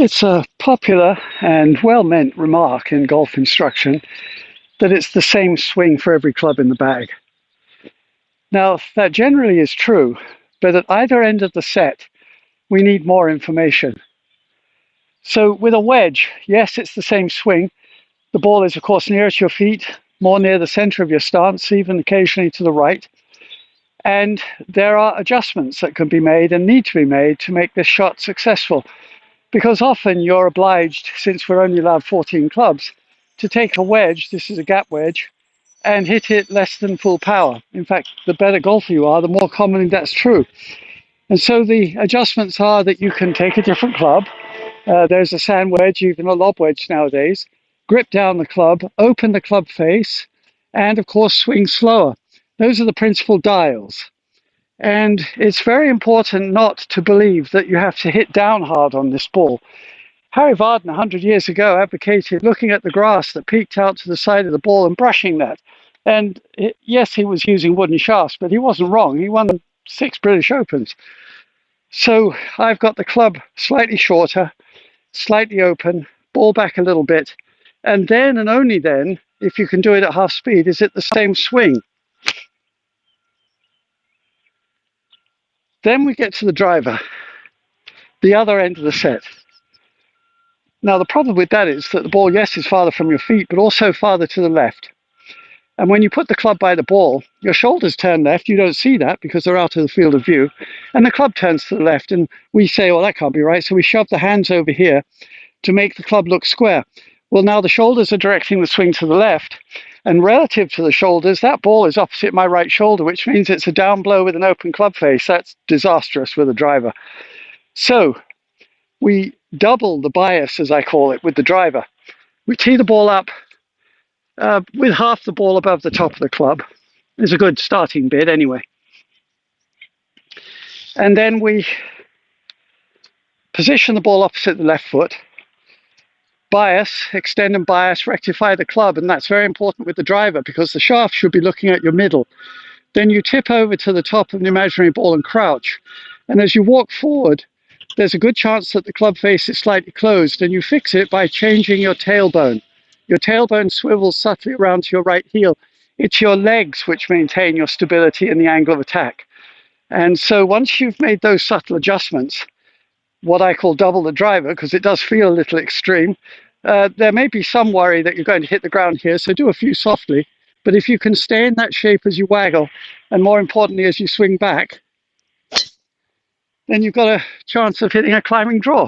It's a popular and well-meant remark in golf instruction that it's the same swing for every club in the bag. Now, that generally is true, but at either end of the set, we need more information. So with a wedge, yes, it's the same swing. The ball is, of course, nearer to your feet, more near the center of your stance, even occasionally to the right. And there are adjustments that can be made and need to be made to make this shot successful. Because often you're obliged, since we're only allowed 14 clubs, to take a wedge, this is a gap wedge, and hit it less than full power. In fact, the better golfer you are, the more commonly that's true. And so the adjustments are that you can take a different club. There's a sand wedge, even a lob wedge nowadays. Grip down the club, open the club face, and of course swing slower. Those are the principal dials. And it's very important not to believe that you have to hit down hard on this ball. Harry Vardon 100 years ago advocated looking at the grass that peeked out to the side of the ball and brushing that. And yes, he was using wooden shafts, but he wasn't wrong. He won 6 British Opens. So I've got the club slightly shorter, slightly open, ball back a little bit. And then and only then, if you can do it at half speed, is it the same swing. Then we get to the driver, the other end of the set. Now, the problem with that is that the ball, yes, is farther from your feet, but also farther to the left. And when you put the club by the ball, your shoulders turn left. You don't see that because they're out of the field of view. And the club turns to the left. And we say, well, that can't be right. So we shove the hands over here to make the club look square. Well, now the shoulders are directing the swing to the left. And relative to the shoulders, that ball is opposite my right shoulder, which means it's a down blow with an open club face. That's disastrous with a driver. So we double the bias, as I call it, with the driver. We tee the ball up with half the ball above the top of the club. It's a good starting bid anyway. And then we position the ball opposite the left foot. Bias, extend and bias, rectify the club, and that's very important with the driver because the shaft should be looking at your middle. Then you tip over to the top of the imaginary ball and crouch. And as you walk forward, there's a good chance that the club face is slightly closed, and you fix it by changing your tailbone. Your tailbone swivels subtly around to your right heel. It's your legs which maintain your stability and the angle of attack. And so once you've made those subtle adjustments, what I call double the driver, because it does feel a little extreme, there may be some worry that you're going to hit the ground here, so do a few softly. But if you can stay in that shape as you waggle, and more importantly as you swing back, then you've got a chance of hitting a climbing draw.